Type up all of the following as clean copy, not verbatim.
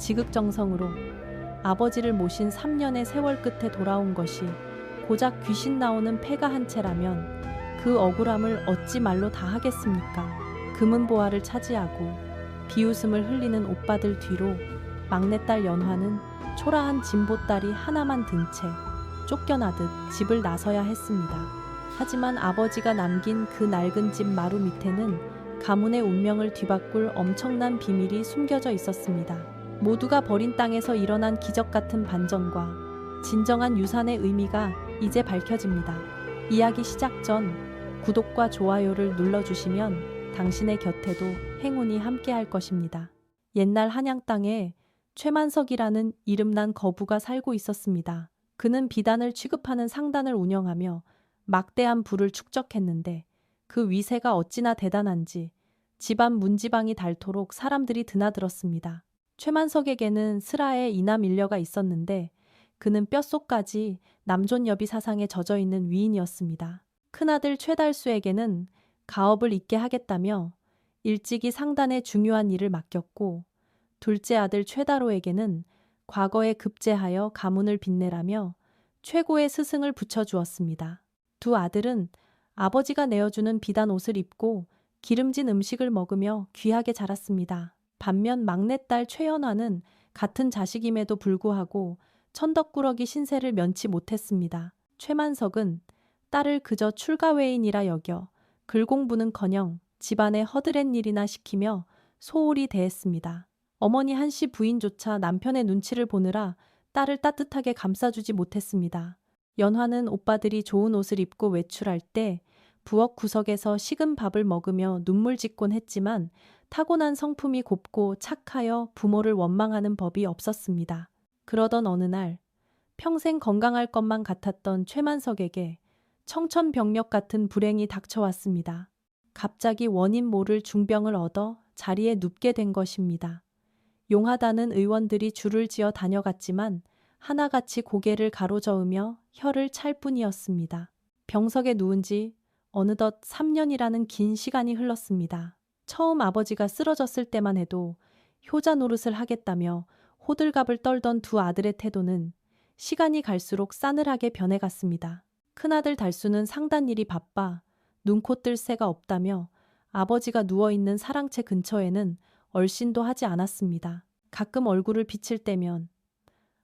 지극정성으로 아버지를 모신 3년의 세월 끝에 돌아온 것이 고작 귀신 나오는 폐가 한 채라면 그 억울함을 어찌 말로 다 하겠습니까? 금은보화를 차지하고 비웃음을 흘리는 오빠들 뒤로 막내딸 연화는 초라한 진보딸이 하나만 든 채 쫓겨나듯 집을 나서야 했습니다. 하지만 아버지가 남긴 그 낡은 집 마루 밑에는 가문의 운명을 뒤바꿀 엄청난 비밀이 숨겨져 있었습니다. 모두가 버린 땅에서 일어난 기적 같은 반전과 진정한 유산의 의미가 이제 밝혀집니다. 이야기 시작 전 구독과 좋아요를 눌러주시면 당신의 곁에도 행운이 함께할 것입니다. 옛날 한양 땅에 최만석이라는 이름난 거부가 살고 있었습니다. 그는 비단을 취급하는 상단을 운영하며 막대한 부를 축적했는데 그 위세가 어찌나 대단한지 집안 문지방이 닳도록 사람들이 드나들었습니다. 최만석에게는 슬하에 이남 일녀가 있었는데 그는 뼛속까지 남존여비 사상에 젖어있는 위인이었습니다. 큰아들 최달수에게는 가업을 잇게 하겠다며 일찍이 상단의 중요한 일을 맡겼고 둘째 아들 최다로에게는 과거에 급제하여 가문을 빛내라며 최고의 스승을 붙여주었습니다. 두 아들은 아버지가 내어주는 비단 옷을 입고 기름진 음식을 먹으며 귀하게 자랐습니다. 반면 막내딸 최연화는 같은 자식임에도 불구하고 천덕꾸러기 신세를 면치 못했습니다. 최만석은 딸을 그저 출가외인이라 여겨 글 공부는커녕 집안의 허드렛 일이나 시키며 소홀히 대했습니다. 어머니 한씨 부인조차 남편의 눈치를 보느라 딸을 따뜻하게 감싸주지 못했습니다. 연화는 오빠들이 좋은 옷을 입고 외출할 때 부엌 구석에서 식은 밥을 먹으며 눈물 짓곤 했지만 타고난 성품이 곱고 착하여 부모를 원망하는 법이 없었습니다. 그러던 어느 날 평생 건강할 것만 같았던 최만석에게 청천벽력 같은 불행이 닥쳐왔습니다. 갑자기 원인 모를 중병을 얻어 자리에 눕게 된 것입니다. 용하다는 의원들이 줄을 지어 다녀갔지만 하나같이 고개를 가로저으며 혀를 찰 뿐이었습니다. 병석에 누운 지 어느덧 3년이라는 긴 시간이 흘렀습니다. 처음 아버지가 쓰러졌을 때만 해도 효자 노릇을 하겠다며 호들갑을 떨던 두 아들의 태도는 시간이 갈수록 싸늘하게 변해갔습니다. 큰아들 달수는 상단 일이 바빠 눈코 뜰 새가 없다며 아버지가 누워있는 사랑채 근처에는 얼씬도 하지 않았습니다. 가끔 얼굴을 비칠 때면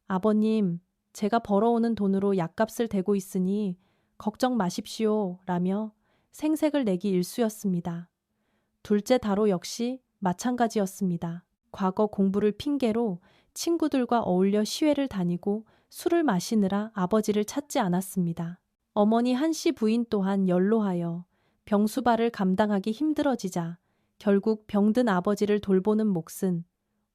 아버님, 제가 벌어오는 돈으로 약값을 대고 있으니 걱정 마십시오 라며 생색을 내기 일쑤였습니다. 둘째 다로 역시 마찬가지였습니다. 과거 공부를 핑계로 친구들과 어울려 시외를 다니고 술을 마시느라 아버지를 찾지 않았습니다. 어머니 한씨 부인 또한 연로하여 병수발을 감당하기 힘들어지자 결국 병든 아버지를 돌보는 몫은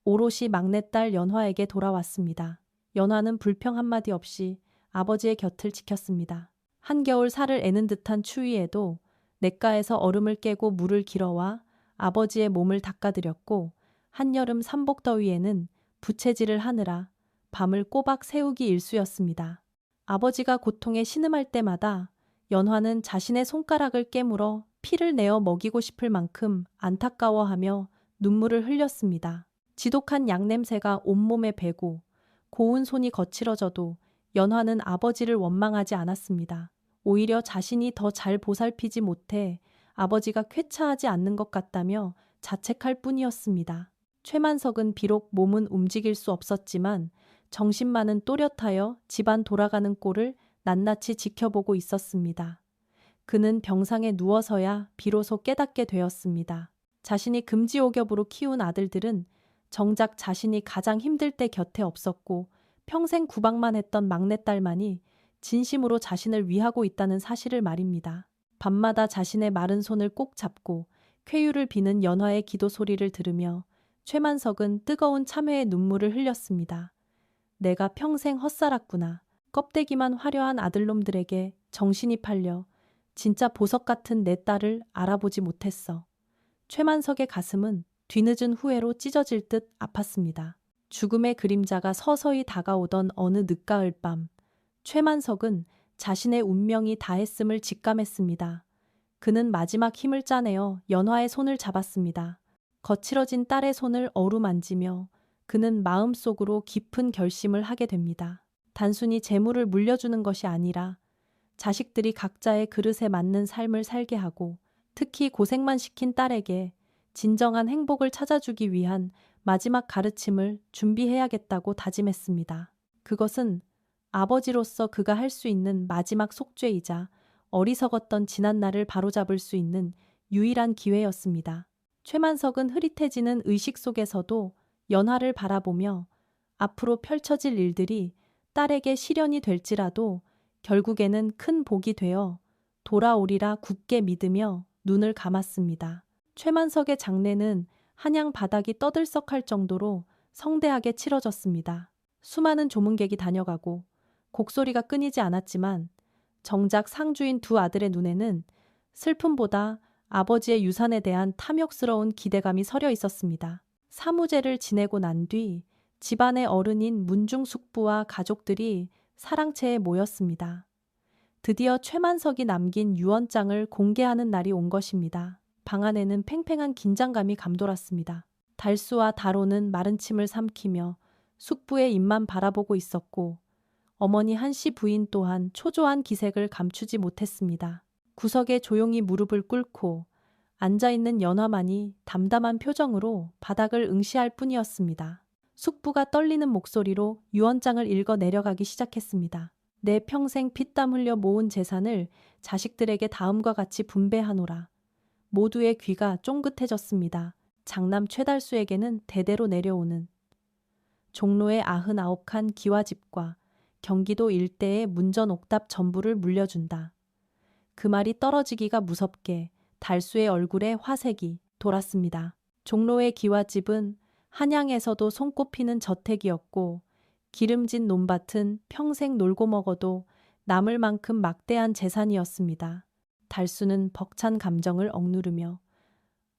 오롯이 막내딸 연화에게 돌아왔습니다. 연화는 불평 한마디 없이 아버지의 곁을 지켰습니다. 한겨울 살을 애는 듯한 추위에도 냇가에서 얼음을 깨고 물을 길어와 아버지의 몸을 닦아드렸고 한여름 삼복더위에는 부채질을 하느라 밤을 꼬박 새우기 일쑤였습니다. 아버지가 고통에 신음할 때마다 연화는 자신의 손가락을 깨물어 피를 내어 먹이고 싶을 만큼 안타까워하며 눈물을 흘렸습니다. 지독한 약냄새가 온몸에 배고 고운 손이 거칠어져도 연화는 아버지를 원망하지 않았습니다. 오히려 자신이 더 잘 보살피지 못해 아버지가 쾌차하지 않는 것 같다며 자책할 뿐이었습니다. 최만석은 비록 몸은 움직일 수 없었지만 정신만은 또렷하여 집안 돌아가는 꼴을 낱낱이 지켜보고 있었습니다. 그는 병상에 누워서야 비로소 깨닫게 되었습니다. 자신이 금지옥엽으로 키운 아들들은 정작 자신이 가장 힘들 때 곁에 없었고 평생 구박만 했던 막내딸만이 진심으로 자신을 위하고 있다는 사실을 말입니다. 밤마다 자신의 마른 손을 꼭 잡고 쾌유를 비는 연화의 기도 소리를 들으며 최만석은 뜨거운 참회의 눈물을 흘렸습니다. 내가 평생 헛살았구나. 껍데기만 화려한 아들놈들에게 정신이 팔려 진짜 보석 같은 내 딸을 알아보지 못했어. 최만석의 가슴은 뒤늦은 후회로 찢어질 듯 아팠습니다. 죽음의 그림자가 서서히 다가오던 어느 늦가을 밤, 최만석은 자신의 운명이 다했음을 직감했습니다. 그는 마지막 힘을 짜내어 연화의 손을 잡았습니다. 거칠어진 딸의 손을 어루만지며 그는 마음속으로 깊은 결심을 하게 됩니다. 단순히 재물을 물려주는 것이 아니라 자식들이 각자의 그릇에 맞는 삶을 살게 하고 특히 고생만 시킨 딸에게 진정한 행복을 찾아주기 위한 마지막 가르침을 준비해야겠다고 다짐했습니다. 그것은 아버지로서 그가 할 수 있는 마지막 속죄이자 어리석었던 지난날을 바로잡을 수 있는 유일한 기회였습니다. 최만석은 흐릿해지는 의식 속에서도 연화를 바라보며 앞으로 펼쳐질 일들이 딸에게 실현이 될지라도 결국에는 큰 복이 되어 돌아오리라 굳게 믿으며 눈을 감았습니다. 최만석의 장례는 한양 바닥이 떠들썩할 정도로 성대하게 치러졌습니다. 수많은 조문객이 다녀가고 곡소리가 끊이지 않았지만 정작 상주인 두 아들의 눈에는 슬픔보다 아버지의 유산에 대한 탐욕스러운 기대감이 서려 있었습니다. 사무제를 지내고 난 뒤 집안의 어른인 문중 숙부와 가족들이 사랑채에 모였습니다. 드디어 최만석이 남긴 유언장을 공개하는 날이 온 것입니다. 방 안에는 팽팽한 긴장감이 감돌았습니다. 달수와 다로는 마른 침을 삼키며 숙부의 입만 바라보고 있었고 어머니 한씨 부인 또한 초조한 기색을 감추지 못했습니다. 구석에 조용히 무릎을 꿇고 앉아있는 연화만이 담담한 표정으로 바닥을 응시할 뿐이었습니다. 숙부가 떨리는 목소리로 유언장을 읽어 내려가기 시작했습니다. 내 평생 피땀 흘려 모은 재산을 자식들에게 다음과 같이 분배하노라. 모두의 귀가 쫑긋해졌습니다. 장남 최달수에게는 대대로 내려오는 종로의 99칸 기와집과 경기도 일대의 문전 옥답 전부를 물려준다. 그 말이 떨어지기가 무섭게 달수의 얼굴에 화색이 돌았습니다. 종로의 기와집은 한양에서도 손꼽히는 저택이었고 기름진 논밭은 평생 놀고 먹어도 남을 만큼 막대한 재산이었습니다. 달수는 벅찬 감정을 억누르며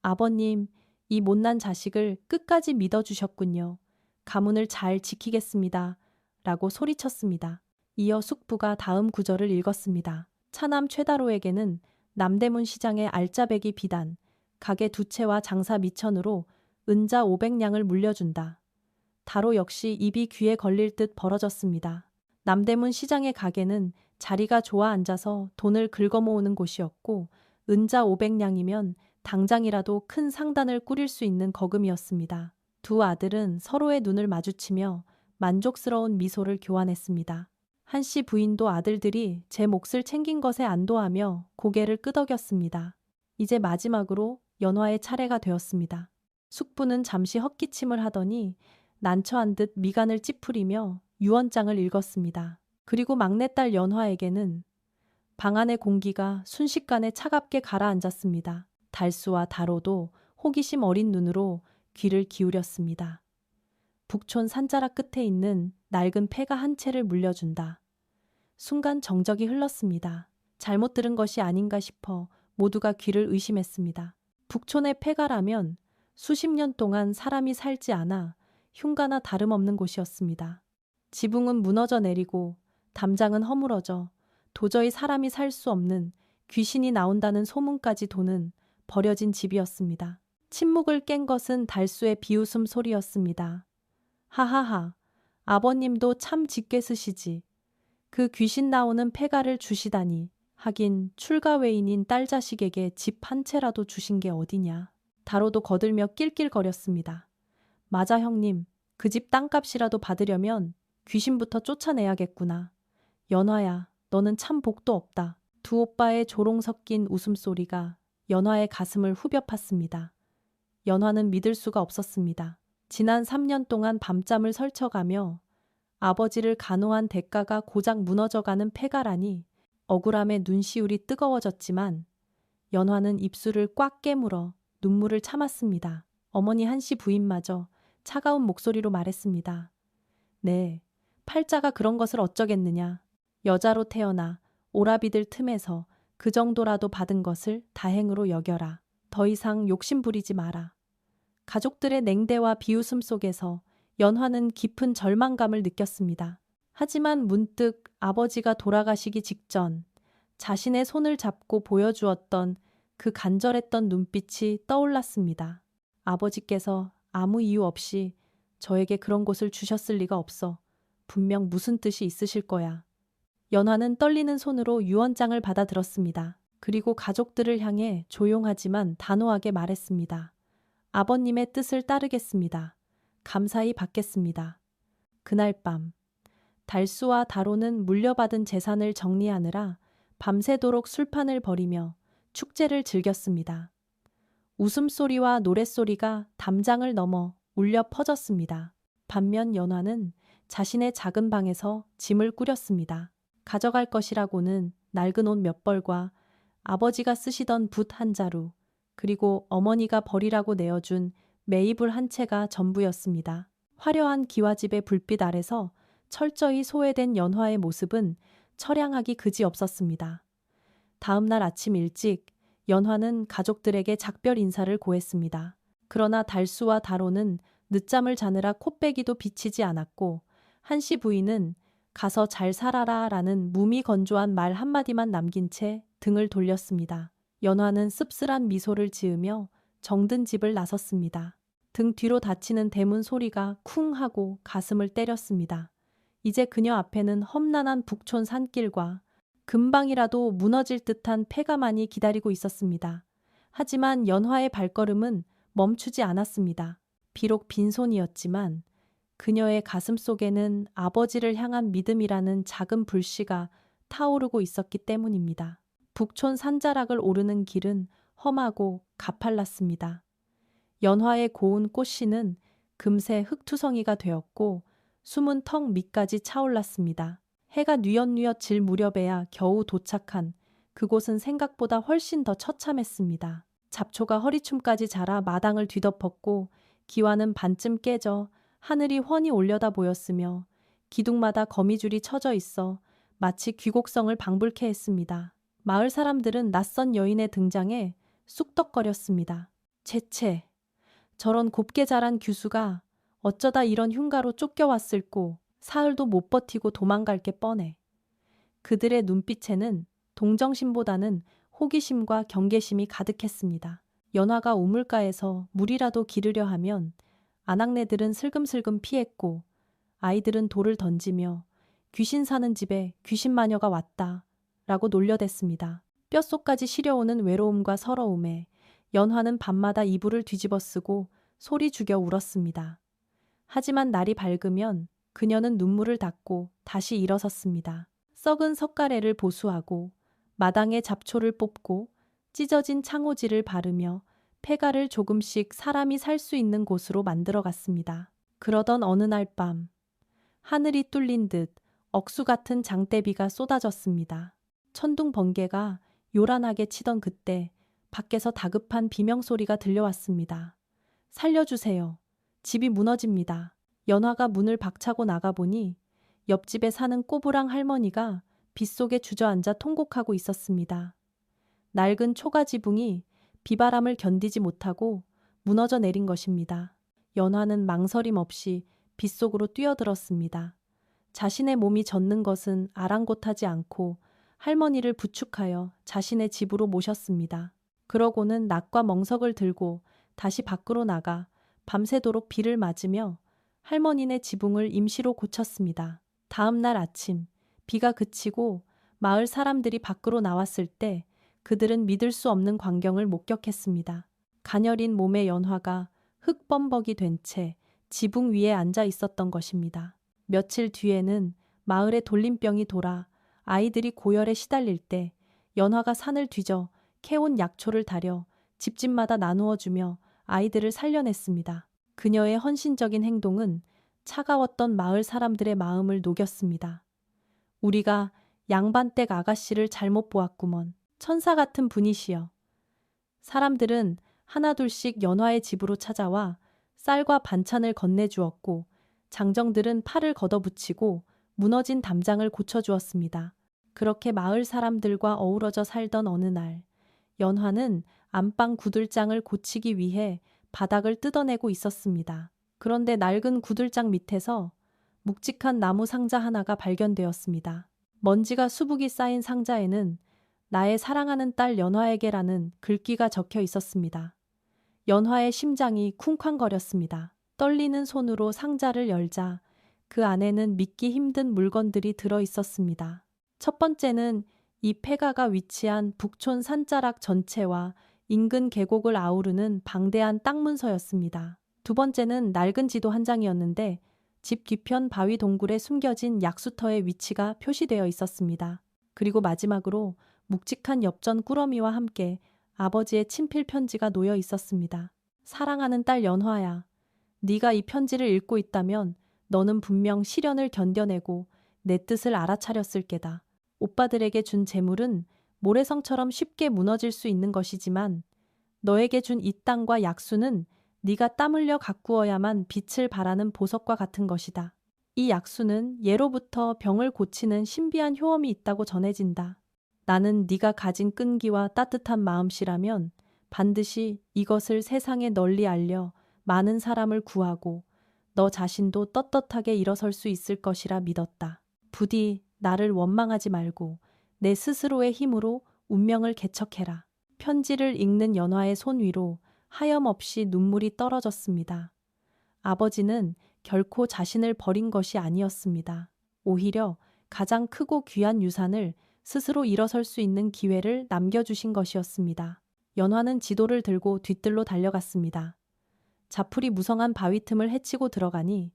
아버님, 이 못난 자식을 끝까지 믿어주셨군요. 가문을 잘 지키겠습니다. 라고 소리쳤습니다. 이어 숙부가 다음 구절을 읽었습니다. 차남 최다로에게는 남대문 시장의 알짜배기 비단, 가게 2채와 장사 미천으로 은자 500냥을 물려준다. 다로 역시 입이 귀에 걸릴 듯 벌어졌습니다. 남대문 시장의 가게는 자리가 좋아 앉아서 돈을 긁어모으는 곳이었고 은자 500냥이면 당장이라도 큰 상단을 꾸릴 수 있는 거금이었습니다. 두 아들은 서로의 눈을 마주치며 만족스러운 미소를 교환했습니다. 한씨 부인도 아들들이 제 몫을 챙긴 것에 안도하며 고개를 끄덕였습니다. 이제 마지막으로 연화의 차례가 되었습니다. 숙부는 잠시 헛기침을 하더니 난처한 듯 미간을 찌푸리며 유언장을 읽었습니다. 그리고 막내딸 연화에게는 방 안의 공기가 순식간에 차갑게 가라앉았습니다. 달수와 다로도 호기심 어린 눈으로 귀를 기울였습니다. 북촌 산자락 끝에 있는 낡은 폐가 한 채를 물려준다. 순간 정적이 흘렀습니다. 잘못 들은 것이 아닌가 싶어 모두가 귀를 의심했습니다. 북촌의 폐가라면 수십 년 동안 사람이 살지 않아 흉가나 다름없는 곳이었습니다. 지붕은 무너져 내리고 담장은 허물어져 도저히 사람이 살 수 없는 귀신이 나온다는 소문까지 도는 버려진 집이었습니다. 침묵을 깬 것은 달수의 비웃음 소리였습니다. 하하하, 아버님도 참 짙게 쓰시지. 그 귀신 나오는 폐가를 주시다니. 하긴 출가 외인인 딸 자식에게 집 한 채라도 주신 게 어디냐. 다로도 거들며 낄낄거렸습니다. 맞아 형님, 그 집 땅값이라도 받으려면 귀신부터 쫓아내야겠구나. 연화야, 너는 참 복도 없다. 두 오빠의 조롱 섞인 웃음소리가 연화의 가슴을 후벼 팠습니다. 연화는 믿을 수가 없었습니다. 지난 3년 동안 밤잠을 설쳐가며 아버지를 간호한 대가가 고작 무너져가는 폐가라니 억울함에 눈시울이 뜨거워졌지만 연화는 입술을 꽉 깨물어 눈물을 참았습니다. 어머니 한씨 부인마저 차가운 목소리로 말했습니다. 네, 팔자가 그런 것을 어쩌겠느냐. 여자로 태어나 오라비들 틈에서 그 정도라도 받은 것을 다행으로 여겨라. 더 이상 욕심 부리지 마라. 가족들의 냉대와 비웃음 속에서 연화는 깊은 절망감을 느꼈습니다. 하지만 문득 아버지가 돌아가시기 직전 자신의 손을 잡고 보여주었던 그 간절했던 눈빛이 떠올랐습니다. 아버지께서 아무 이유 없이 저에게 그런 곳을 주셨을 리가 없어. 분명 무슨 뜻이 있으실 거야. 연화는 떨리는 손으로 유언장을 받아들었습니다. 그리고 가족들을 향해 조용하지만 단호하게 말했습니다. 아버님의 뜻을 따르겠습니다. 감사히 받겠습니다. 그날 밤 달수와 다로는 물려받은 재산을 정리하느라 밤새도록 술판을 벌이며 축제를 즐겼습니다. 웃음소리와 노랫소리가 담장을 넘어 울려 퍼졌습니다. 반면 연화는 자신의 작은 방에서 짐을 꾸렸습니다. 가져갈 것이라고는 낡은 옷 몇 벌과 아버지가 쓰시던 붓 한 자루, 그리고 어머니가 버리라고 내어준 매이불 한 채가 전부였습니다. 화려한 기와집의 불빛 아래서 철저히 소외된 연화의 모습은 처량하기 그지없었습니다. 다음 날 아침 일찍 연화는 가족들에게 작별 인사를 고했습니다. 그러나 달수와 다로는 늦잠을 자느라 코빼기도 비치지 않았고 한시 부인은 가서 잘 살아라 라는 무미건조한 말 한마디만 남긴 채 등을 돌렸습니다. 연화는 씁쓸한 미소를 지으며 정든 집을 나섰습니다. 등 뒤로 닫히는 대문 소리가 쿵 하고 가슴을 때렸습니다. 이제 그녀 앞에는 험난한 북촌 산길과 금방이라도 무너질 듯한 폐가만이 기다리고 있었습니다. 하지만 연화의 발걸음은 멈추지 않았습니다. 비록 빈손이었지만 그녀의 가슴 속에는 아버지를 향한 믿음이라는 작은 불씨가 타오르고 있었기 때문입니다. 북촌 산자락을 오르는 길은 험하고 가팔랐습니다. 연화의 고운 꽃씨는 금세 흙투성이가 되었고 숨은 턱 밑까지 차올랐습니다. 해가 뉘엿뉘엿 질 무렵에야 겨우 도착한 그곳은 생각보다 훨씬 더 처참했습니다. 잡초가 허리춤까지 자라 마당을 뒤덮었고 기와는 반쯤 깨져 하늘이 훤히 올려다 보였으며 기둥마다 거미줄이 쳐져 있어 마치 귀곡성을 방불케 했습니다. 마을 사람들은 낯선 여인의 등장에 쑥덕거렸습니다. 채채, 저런 곱게 자란 규수가 어쩌다 이런 흉가로 쫓겨왔을꼬. 사흘도 못 버티고 도망갈 게 뻔해. 그들의 눈빛에는 동정심보다는 호기심과 경계심이 가득했습니다. 연화가 우물가에서 물이라도 기르려 하면 아낙네들은 슬금슬금 피했고 아이들은 돌을 던지며 귀신 사는 집에 귀신 마녀가 왔다 라고 놀려댔습니다. 뼛속까지 시려오는 외로움과 서러움에 연화는 밤마다 이불을 뒤집어 쓰고 소리 죽여 울었습니다. 하지만 날이 밝으면 그녀는 눈물을 닦고 다시 일어섰습니다. 썩은 석가래를 보수하고 마당에 잡초를 뽑고 찢어진 창호지를 바르며 폐가를 조금씩 사람이 살 수 있는 곳으로 만들어 갔습니다. 그러던 어느 날 밤 하늘이 뚫린 듯 억수 같은 장대비가 쏟아졌습니다. 천둥 번개가 요란하게 치던 그때 밖에서 다급한 비명소리가 들려왔습니다. 살려주세요. 집이 무너집니다. 연화가 문을 박차고 나가보니 옆집에 사는 꼬부랑 할머니가 빗속에 주저앉아 통곡하고 있었습니다. 낡은 초가 지붕이 비바람을 견디지 못하고 무너져 내린 것입니다. 연화는 망설임 없이 빗속으로 뛰어들었습니다. 자신의 몸이 젖는 것은 아랑곳하지 않고 할머니를 부축하여 자신의 집으로 모셨습니다. 그러고는 낫과 멍석을 들고 다시 밖으로 나가 밤새도록 비를 맞으며 할머니네 지붕을 임시로 고쳤습니다. 다음 날 아침 비가 그치고 마을 사람들이 밖으로 나왔을 때 그들은 믿을 수 없는 광경을 목격했습니다. 가녀린 몸의 연화가 흙범벅이 된 채 지붕 위에 앉아 있었던 것입니다. 며칠 뒤에는 마을에 돌림병이 돌아 아이들이 고열에 시달릴 때 연화가 산을 뒤져 캐온 약초를 다려 집집마다 나누어 주며 아이들을 살려냈습니다. 그녀의 헌신적인 행동은 차가웠던 마을 사람들의 마음을 녹였습니다. 우리가 양반댁 아가씨를 잘못 보았구먼. 천사 같은 분이시여. 사람들은 하나둘씩 연화의 집으로 찾아와 쌀과 반찬을 건네주었고 장정들은 팔을 걷어붙이고 무너진 담장을 고쳐주었습니다. 그렇게 마을 사람들과 어우러져 살던 어느 날 연화는 안방 구들장을 고치기 위해 바닥을 뜯어내고 있었습니다. 그런데 낡은 구들장 밑에서 묵직한 나무 상자 하나가 발견되었습니다. 먼지가 수북이 쌓인 상자에는 나의 사랑하는 딸 연화에게라는 글귀가 적혀 있었습니다. 연화의 심장이 쿵쾅거렸습니다. 떨리는 손으로 상자를 열자 그 안에는 믿기 힘든 물건들이 들어 있었습니다. 첫 번째는 이 폐가가 위치한 북촌 산자락 전체와 인근 계곡을 아우르는 방대한 땅 문서였습니다. 두 번째는 낡은 지도 한 장이었는데 집 뒤편 바위 동굴에 숨겨진 약수터의 위치가 표시되어 있었습니다. 그리고 마지막으로 묵직한 엽전 꾸러미와 함께 아버지의 친필 편지가 놓여 있었습니다. 사랑하는 딸 연화야. 네가 이 편지를 읽고 있다면 너는 분명 시련을 견뎌내고 내 뜻을 알아차렸을 게다. 오빠들에게 준 재물은 모래성처럼 쉽게 무너질 수 있는 것이지만 너에게 준 이 땅과 약수는 네가 땀 흘려 가꾸어야만 빛을 발하는 보석과 같은 것이다. 이 약수는 예로부터 병을 고치는 신비한 효험이 있다고 전해진다. 나는 네가 가진 끈기와 따뜻한 마음씨라면 반드시 이것을 세상에 널리 알려 많은 사람을 구하고 너 자신도 떳떳하게 일어설 수 있을 것이라 믿었다. 부디 나를 원망하지 말고 내 스스로의 힘으로 운명을 개척해라. 편지를 읽는 연화의 손 위로 하염없이 눈물이 떨어졌습니다. 아버지는 결코 자신을 버린 것이 아니었습니다. 오히려 가장 크고 귀한 유산을 스스로 일어설 수 있는 기회를 남겨주신 것이었습니다. 연화는 지도를 들고 뒤뜰로 달려갔습니다. 자풀이 무성한 바위 틈을 헤치고 들어가니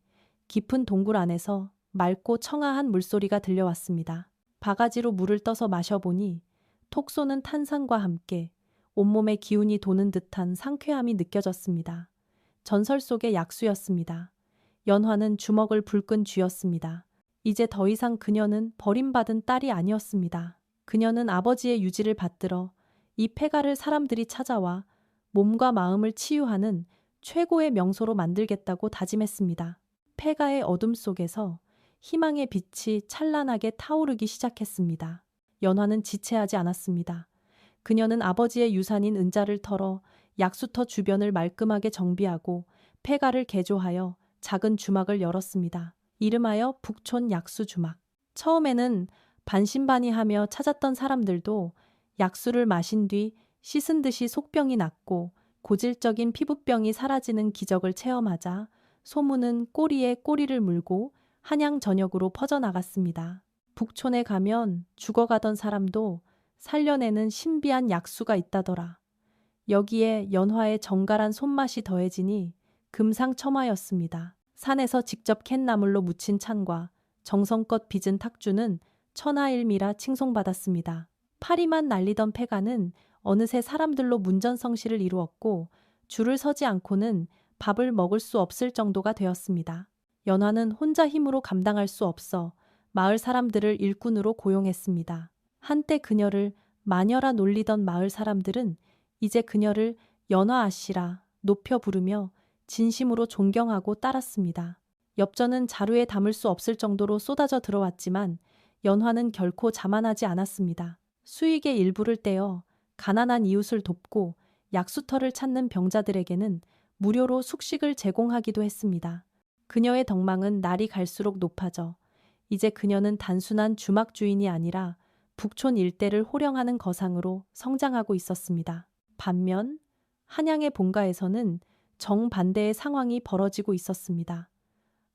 깊은 동굴 안에서 맑고 청아한 물소리가 들려왔습니다. 바가지로 물을 떠서 마셔보니 톡 쏘는 탄산과 함께 온몸에 기운이 도는 듯한 상쾌함이 느껴졌습니다. 전설 속의 약수였습니다. 연화는 주먹을 불끈 쥐었습니다. 이제 더 이상 그녀는 버림받은 딸이 아니었습니다. 그녀는 아버지의 유지를 받들어 이 폐가를 사람들이 찾아와 몸과 마음을 치유하는 최고의 명소로 만들겠다고 다짐했습니다. 폐가의 어둠 속에서 희망의 빛이 찬란하게 타오르기 시작했습니다. 연화는 지체하지 않았습니다. 그녀는 아버지의 유산인 은자를 털어 약수터 주변을 말끔하게 정비하고 폐가를 개조하여 작은 주막을 열었습니다. 이름하여 북촌 약수주막. 처음에는 반신반의하며 찾았던 사람들도 약수를 마신 뒤 씻은 듯이 속병이 낫고 고질적인 피부병이 사라지는 기적을 체험하자 소문은 꼬리에 꼬리를 물고 한양 전역으로 퍼져나갔습니다. 북촌에 가면 죽어가던 사람도 살려내는 신비한 약수가 있다더라. 여기에 연화의 정갈한 손맛이 더해지니 금상첨화였습니다. 산에서 직접 캔 나물로 무친 찬과 정성껏 빚은 탁주는 천하일미라 칭송받았습니다. 파리만 날리던 폐가는 어느새 사람들로 문전성시를 이루었고 줄을 서지 않고는 밥을 먹을 수 없을 정도가 되었습니다. 연화는 혼자 힘으로 감당할 수 없어 마을 사람들을 일꾼으로 고용했습니다. 한때 그녀를 마녀라 놀리던 마을 사람들은 이제 그녀를 연화 아씨라 높여 부르며 진심으로 존경하고 따랐습니다. 엽전은 자루에 담을 수 없을 정도로 쏟아져 들어왔지만 연화는 결코 자만하지 않았습니다. 수익의 일부를 떼어 가난한 이웃을 돕고 약수터를 찾는 병자들에게는 무료로 숙식을 제공하기도 했습니다. 그녀의 덕망은 날이 갈수록 높아져 이제 그녀는 단순한 주막 주인이 아니라 북촌 일대를 호령하는 거상으로 성장하고 있었습니다. 반면 한양의 본가에서는 정반대의 상황이 벌어지고 있었습니다.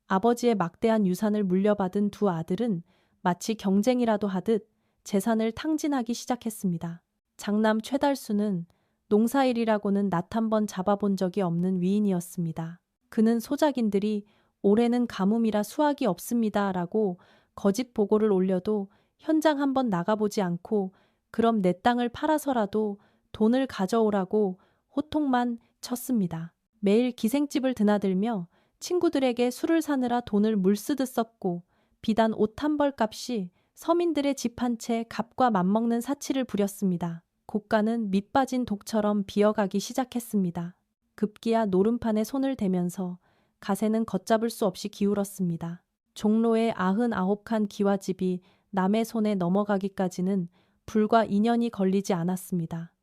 아버지의 막대한 유산을 물려받은 두 아들은 마치 경쟁이라도 하듯 재산을 탕진하기 시작했습니다. 장남 최달수는 농사일이라고는 낯 한 번 잡아본 적이 없는 위인이었습니다. 그는 소작인들이 올해는 가뭄이라 수확이 없습니다 라고 거짓 보고를 올려도 현장 한번 나가보지 않고 그럼 내 땅을 팔아서라도 돈을 가져오라고 호통만 쳤습니다. 매일 기생집을 드나들며 친구들에게 술을 사느라 돈을 물쓰듯 썼고 비단 옷 한 벌 값이 서민들의 집 한 채 값과 맞먹는 사치를 부렸습니다. 고가는 밑 빠진 독처럼 비어가기 시작했습니다. 급기야 노름판에 손을 대면서 가세는 걷잡을 수 없이 기울었습니다. 종로의 99칸 기와집이 남의 손에 넘어가기까지는 불과 2년이 걸리지 않았습니다.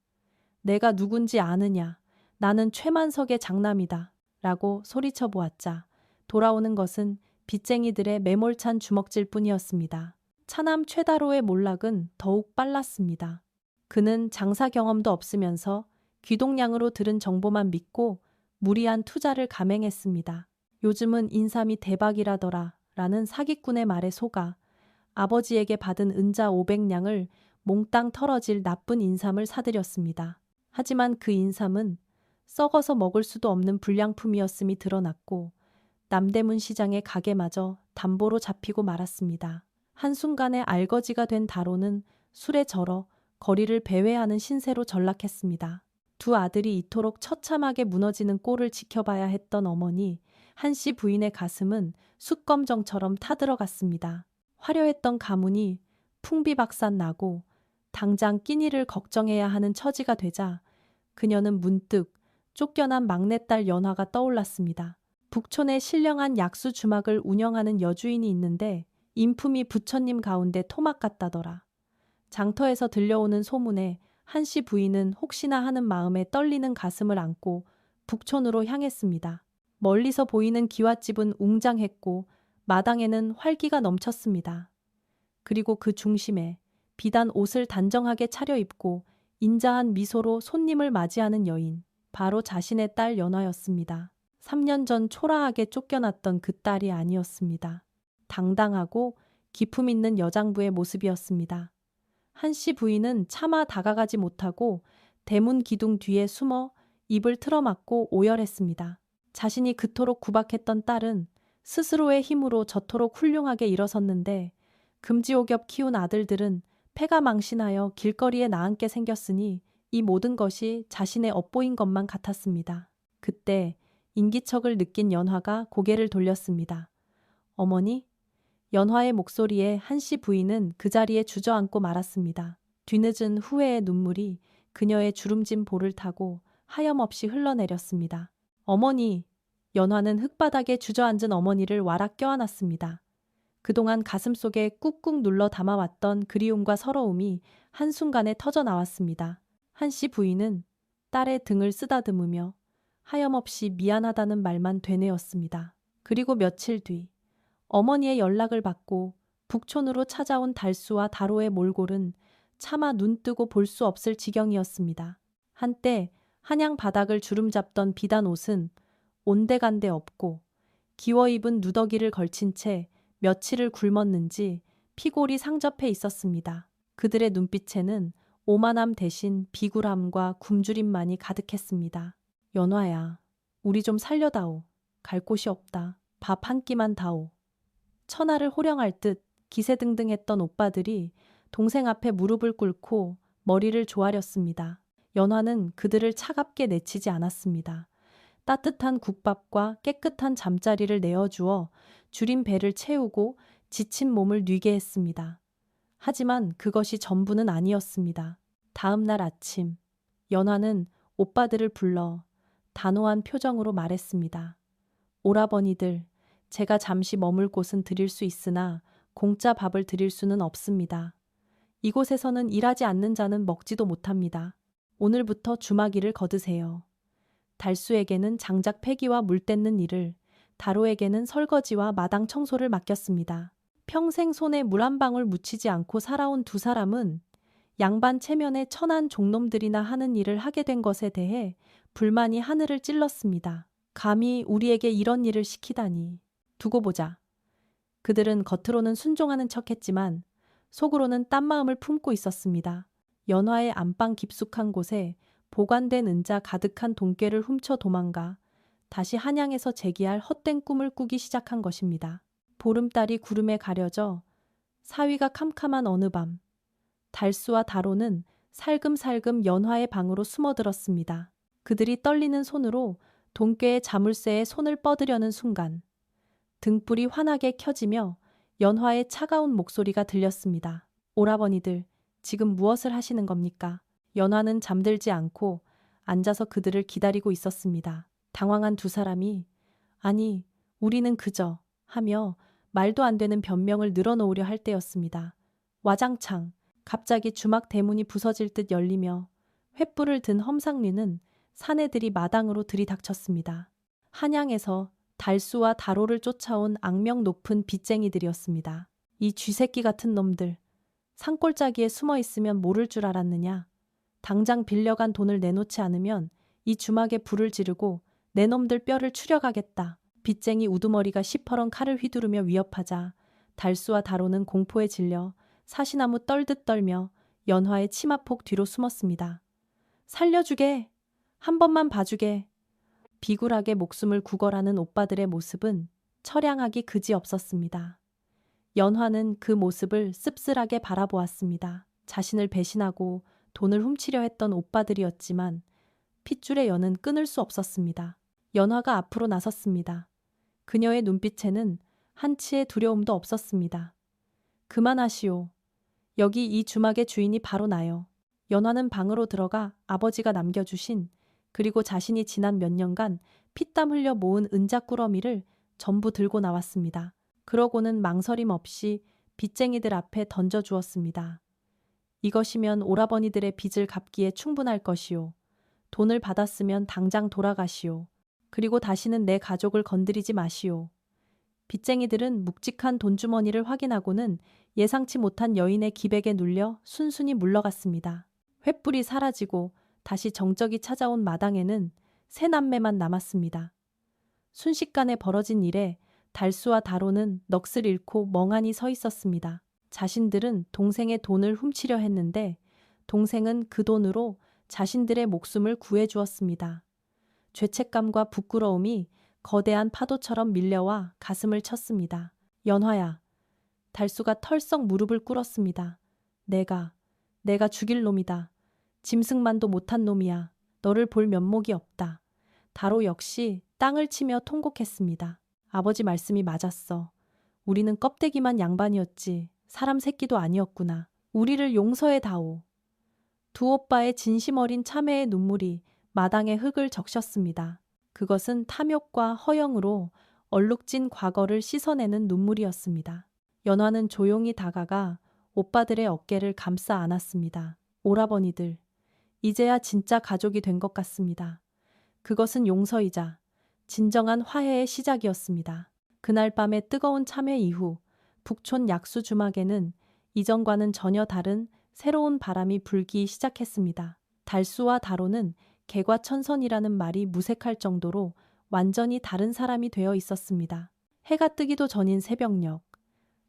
내가 누군지 아느냐? 나는 최만석의 장남이다. 라고 소리쳐 보았자 돌아오는 것은 빚쟁이들의 매몰찬 주먹질 뿐이었습니다. 차남 최다로의 몰락은 더욱 빨랐습니다. 그는 장사 경험도 없으면서 귀동냥으로 들은 정보만 믿고 무리한 투자를 감행했습니다. 요즘은 인삼이 대박이라더라 라는 사기꾼의 말에 속아 아버지에게 받은 은자 500냥을 몽땅 털어질 나쁜 인삼을 사들였습니다. 하지만 그 인삼은 썩어서 먹을 수도 없는 불량품이었음이 드러났고 남대문 시장의 가게마저 담보로 잡히고 말았습니다. 한순간에 알거지가 된 다로는 술에 절어 거리를 배회하는 신세로 전락했습니다. 두 아들이 이토록 처참하게 무너지는 꼴을 지켜봐야 했던 어머니 한씨 부인의 가슴은 숯검정처럼 타들어갔습니다. 화려했던 가문이 풍비박산 나고 당장 끼니를 걱정해야 하는 처지가 되자 그녀는 문득 쫓겨난 막내딸 연화가 떠올랐습니다. 북촌에 신령한 약수 주막을 운영하는 여주인이 있는데 인품이 부처님 가운데 토막 같다더라. 장터에서 들려오는 소문에 한씨 부인은 혹시나 하는 마음에 떨리는 가슴을 안고 북촌으로 향했습니다. 멀리서 보이는 기와집은 웅장했고 마당에는 활기가 넘쳤습니다. 그리고 그 중심에 비단 옷을 단정하게 차려입고 인자한 미소로 손님을 맞이하는 여인, 바로 자신의 딸 연화였습니다. 3년 전 초라하게 쫓겨났던 그 딸이 아니었습니다. 당당하고 기품 있는 여장부의 모습이었습니다. 한씨 부인은 차마 다가가지 못하고 대문 기둥 뒤에 숨어 입을 틀어막고 오열했습니다. 자신이 그토록 구박했던 딸은 스스로의 힘으로 저토록 훌륭하게 일어섰는데 금지옥엽 키운 아들들은 패가 망신하여 길거리에 나앉게 생겼으니 이 모든 것이 자신의 업보인 것만 같았습니다. 그때 인기척을 느낀 연화가 고개를 돌렸습니다. 어머니? 연화의 목소리에 한씨 부인은 그 자리에 주저앉고 말았습니다. 뒤늦은 후회의 눈물이 그녀의 주름진 볼을 타고 하염없이 흘러내렸습니다. 어머니! 연화는 흙바닥에 주저앉은 어머니를 와락 껴안았습니다. 그동안 가슴속에 꾹꾹 눌러 담아왔던 그리움과 서러움이 한순간에 터져나왔습니다. 한씨 부인은 딸의 등을 쓰다듬으며 하염없이 미안하다는 말만 되뇌었습니다. 그리고 며칠 뒤 어머니의 연락을 받고 북촌으로 찾아온 달수와 다로의 몰골은 차마 눈뜨고 볼 수 없을 지경이었습니다. 한때 한양 바닥을 주름잡던 비단 옷은 온데간데 없고 기워 입은 누더기를 걸친 채 며칠을 굶었는지 피골이 상접해 있었습니다. 그들의 눈빛에는 오만함 대신 비굴함과 굶주림만이 가득했습니다. 연화야, 우리 좀 살려다오. 갈 곳이 없다. 밥 한 끼만 다오. 천하를 호령할 듯 기세등등했던 오빠들이 동생 앞에 무릎을 꿇고 머리를 조아렸습니다. 연화는 그들을 차갑게 내치지 않았습니다. 따뜻한 국밥과 깨끗한 잠자리를 내어주어 줄인 배를 채우고 지친 몸을 뉘게 했습니다. 하지만 그것이 전부는 아니었습니다. 다음 날 아침, 연화는 오빠들을 불러 단호한 표정으로 말했습니다. 오라버니들, 제가 잠시 머물 곳은 드릴 수 있으나 공짜 밥을 드릴 수는 없습니다. 이곳에서는 일하지 않는 자는 먹지도 못합니다. 오늘부터 주마기를 거두세요. 달수에게는 장작 패기와 물 떼는 일을, 다로에게는 설거지와 마당 청소를 맡겼습니다. 평생 손에 물 한 방울 묻히지 않고 살아온 두 사람은 양반 체면의 천한 종놈들이나 하는 일을 하게 된 것에 대해 불만이 하늘을 찔렀습니다. 감히 우리에게 이런 일을 시키다니. 두고 보자. 그들은 겉으로는 순종하는 척했지만 속으로는 딴 마음을 품고 있었습니다. 연화의 안방 깊숙한 곳에 보관된 은자 가득한 돈꾀를 훔쳐 도망가 다시 한양에서 재기할 헛된 꿈을 꾸기 시작한 것입니다. 보름달이 구름에 가려져 사위가 캄캄한 어느 밤, 달수와 다로는 살금살금 연화의 방으로 숨어들었습니다. 그들이 떨리는 손으로 돈꾀의 자물쇠에 손을 뻗으려는 순간 등불이 환하게 켜지며 연화의 차가운 목소리가 들렸습니다. 오라버니들, 지금 무엇을 하시는 겁니까? 연화는 잠들지 않고 앉아서 그들을 기다리고 있었습니다. 당황한 두 사람이 아니, 우리는 그저 하며 말도 안 되는 변명을 늘어놓으려 할 때였습니다. 와장창 갑자기 주막 대문이 부서질 듯 열리며 횃불을 든 험상류는 사내들이 마당으로 들이닥쳤습니다. 한양에서 달수와 다로를 쫓아온 악명 높은 빚쟁이들이었습니다. 이 쥐새끼 같은 놈들, 산골짜기에 숨어 있으면 모를 줄 알았느냐. 당장 빌려간 돈을 내놓지 않으면 이 주막에 불을 지르고 내 놈들 뼈를 추려가겠다. 빚쟁이 우두머리가 시퍼런 칼을 휘두르며 위협하자 달수와 다로는 공포에 질려 사시나무 떨듯 떨며 연화의 치마폭 뒤로 숨었습니다. 살려주게! 한 번만 봐주게! 비굴하게 목숨을 구걸하는 오빠들의 모습은 처량하기 그지없었습니다. 연화는 그 모습을 씁쓸하게 바라보았습니다. 자신을 배신하고 돈을 훔치려 했던 오빠들이었지만 핏줄의 연은 끊을 수 없었습니다. 연화가 앞으로 나섰습니다. 그녀의 눈빛에는 한치의 두려움도 없었습니다. 그만하시오. 여기 이 주막의 주인이 바로 나요. 연화는 방으로 들어가 아버지가 남겨주신 그리고 자신이 지난 몇 년간 피땀 흘려 모은 은자꾸러미를 전부 들고 나왔습니다. 그러고는 망설임 없이 빚쟁이들 앞에 던져주었습니다. 이것이면 오라버니들의 빚을 갚기에 충분할 것이오. 돈을 받았으면 당장 돌아가시오. 그리고 다시는 내 가족을 건드리지 마시오. 빚쟁이들은 묵직한 돈주머니를 확인하고는 예상치 못한 여인의 기백에 눌려 순순히 물러갔습니다. 횃불이 사라지고 다시 정적이 찾아온 마당에는 세 남매만 남았습니다. 순식간에 벌어진 일에 달수와 다로는 넋을 잃고 멍하니 서 있었습니다. 자신들은 동생의 돈을 훔치려 했는데 동생은 그 돈으로 자신들의 목숨을 구해주었습니다. 죄책감과 부끄러움이 거대한 파도처럼 밀려와 가슴을 쳤습니다. 연화야. 달수가 털썩 무릎을 꿇었습니다. 내가 죽일 놈이다. 짐승만도 못한 놈이야. 너를 볼 면목이 없다. 다로 역시 땅을 치며 통곡했습니다. 아버지 말씀이 맞았어. 우리는 껍데기만 양반이었지 사람 새끼도 아니었구나. 우리를 용서해 다오. 두 오빠의 진심 어린 참회의 눈물이 마당의 흙을 적셨습니다. 그것은 탐욕과 허영으로 얼룩진 과거를 씻어내는 눈물이었습니다. 연화는 조용히 다가가 오빠들의 어깨를 감싸 안았습니다. 오라버니들, 이제야 진짜 가족이 된 것 같습니다. 그것은 용서이자 진정한 화해의 시작이었습니다. 그날 밤의 뜨거운 참회 이후 북촌 약수 주막에는 이전과는 전혀 다른 새로운 바람이 불기 시작했습니다. 달수와 다로는 개과천선이라는 말이 무색할 정도로 완전히 다른 사람이 되어 있었습니다. 해가 뜨기도 전인 새벽녘,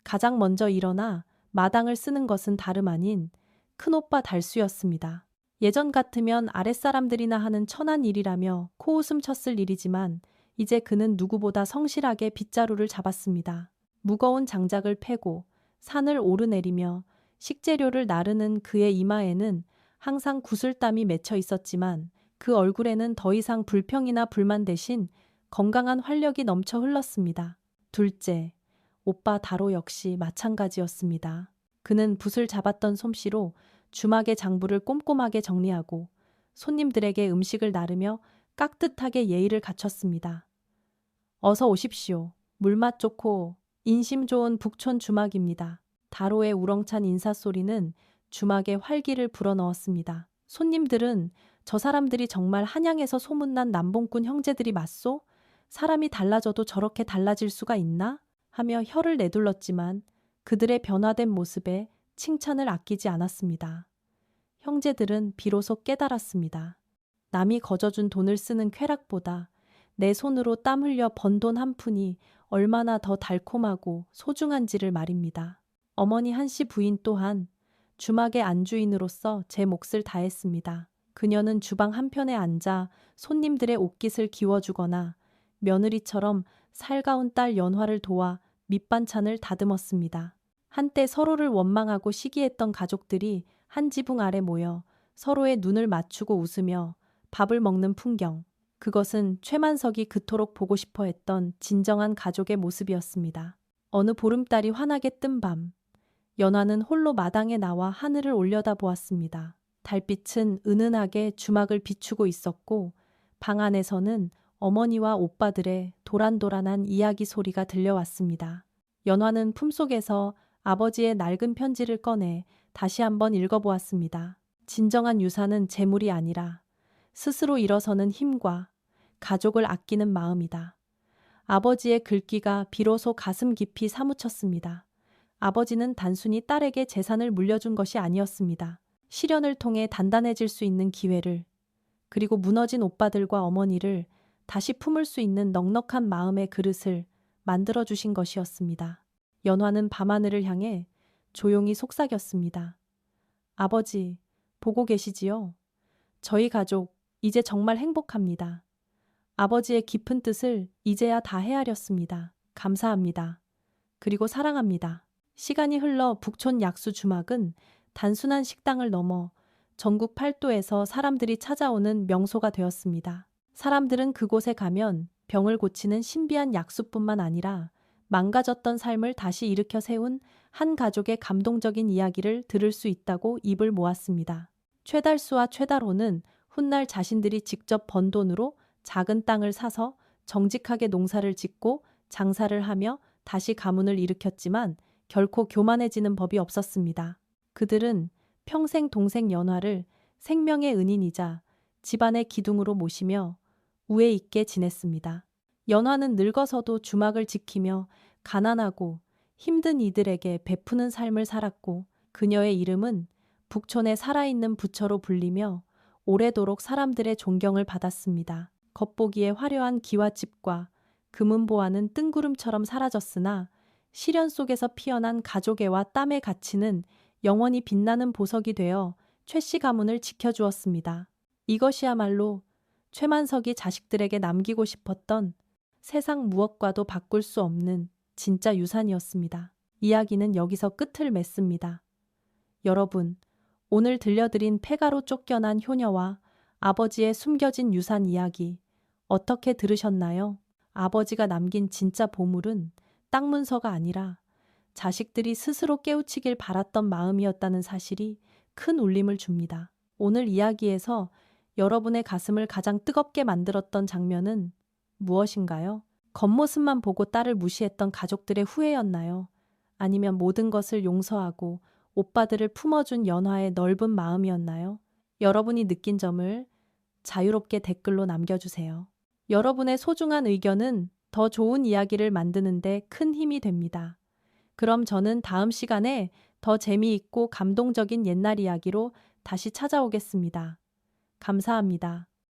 가장 먼저 일어나 마당을 쓰는 것은 다름 아닌 큰오빠 달수였습니다. 예전 같으면 아랫사람들이나 하는 천한 일이라며 코웃음 쳤을 일이지만 이제 그는 누구보다 성실하게 빗자루를 잡았습니다. 무거운 장작을 패고 산을 오르내리며 식재료를 나르는 그의 이마에는 항상 구슬땀이 맺혀 있었지만 그 얼굴에는 더 이상 불평이나 불만 대신 건강한 활력이 넘쳐 흘렀습니다. 둘째, 오빠 다로 역시 마찬가지였습니다. 그는 붓을 잡았던 솜씨로 주막의 장부를 꼼꼼하게 정리하고 손님들에게 음식을 나르며 깍듯하게 예의를 갖췄습니다. 어서 오십시오. 물맛 좋고 인심 좋은 북촌 주막입니다. 다로의 우렁찬 인사소리는 주막에 활기를 불어넣었습니다. 손님들은 저 사람들이 정말 한양에서 소문난 남봉꾼 형제들이 맞소? 사람이 달라져도 저렇게 달라질 수가 있나? 하며 혀를 내둘렀지만 그들의 변화된 모습에 칭찬을 아끼지 않았습니다. 형제들은 비로소 깨달았습니다. 남이 거저준 돈을 쓰는 쾌락보다 내 손으로 땀 흘려 번 돈 한 푼이 얼마나 더 달콤하고 소중한지를 말입니다. 어머니 한씨 부인 또한 주막의 안주인으로서 제 몫을 다했습니다. 그녀는 주방 한편에 앉아 손님들의 옷깃을 기워주거나 며느리처럼 살가운 딸 연화를 도와 밑반찬을 다듬었습니다. 한때 서로를 원망하고 시기했던 가족들이 한 지붕 아래 모여 서로의 눈을 맞추고 웃으며 밥을 먹는 풍경. 그것은 최만석이 그토록 보고 싶어 했던 진정한 가족의 모습이었습니다. 어느 보름달이 환하게 뜬 밤, 연화는 홀로 마당에 나와 하늘을 올려다보았습니다. 달빛은 은은하게 주막을 비추고 있었고 방 안에서는 어머니와 오빠들의 도란도란한 이야기 소리가 들려왔습니다. 연화는 품속에서 아버지의 낡은 편지를 꺼내 다시 한번 읽어보았습니다. 진정한 유산은 재물이 아니라 스스로 일어서는 힘과 가족을 아끼는 마음이다. 아버지의 글귀가 비로소 가슴 깊이 사무쳤습니다. 아버지는 단순히 딸에게 재산을 물려준 것이 아니었습니다. 시련을 통해 단단해질 수 있는 기회를, 그리고 무너진 오빠들과 어머니를 다시 품을 수 있는 넉넉한 마음의 그릇을 만들어 주신 것이었습니다. 연화는 밤하늘을 향해 조용히 속삭였습니다. 아버지, 보고 계시지요? 저희 가족, 이제 정말 행복합니다. 아버지의 깊은 뜻을 이제야 다 헤아렸습니다. 감사합니다. 그리고 사랑합니다. 시간이 흘러 북촌 약수 주막은 단순한 식당을 넘어 전국 팔도에서 사람들이 찾아오는 명소가 되었습니다. 사람들은 그곳에 가면 병을 고치는 신비한 약수뿐만 아니라 망가졌던 삶을 다시 일으켜 세운 한 가족의 감동적인 이야기를 들을 수 있다고 입을 모았습니다. 최달수와 최달호는 훗날 자신들이 직접 번 돈으로 작은 땅을 사서 정직하게 농사를 짓고 장사를 하며 다시 가문을 일으켰지만 결코 교만해지는 법이 없었습니다. 그들은 평생 동생 연화를 생명의 은인이자 집안의 기둥으로 모시며 우애 있게 지냈습니다. 연화는 늙어서도 주막을 지키며 가난하고 힘든 이들에게 베푸는 삶을 살았고 그녀의 이름은 북촌의 살아있는 부처로 불리며 오래도록 사람들의 존경을 받았습니다. 겉보기에 화려한 기와집과 금은보화는 뜬구름처럼 사라졌으나 시련 속에서 피어난 가족애와 땀의 가치는 영원히 빛나는 보석이 되어 최씨 가문을 지켜주었습니다. 이것이야말로 최만석이 자식들에게 남기고 싶었던 세상 무엇과도 바꿀 수 없는 진짜 유산이었습니다. 이야기는 여기서 끝을 맺습니다. 여러분, 오늘 들려드린 폐가로 쫓겨난 효녀와 아버지의 숨겨진 유산 이야기 어떻게 들으셨나요? 아버지가 남긴 진짜 보물은 땅 문서가 아니라 자식들이 스스로 깨우치길 바랐던 마음이었다는 사실이 큰 울림을 줍니다. 오늘 이야기에서 여러분의 가슴을 가장 뜨겁게 만들었던 장면은 무엇인가요? 겉모습만 보고 딸을 무시했던 가족들의 후회였나요? 아니면 모든 것을 용서하고 오빠들을 품어준 연화의 넓은 마음이었나요? 여러분이 느낀 점을 자유롭게 댓글로 남겨주세요. 여러분의 소중한 의견은 더 좋은 이야기를 만드는데 큰 힘이 됩니다. 그럼 저는 다음 시간에 더 재미있고 감동적인 옛날 이야기로 다시 찾아오겠습니다. 감사합니다.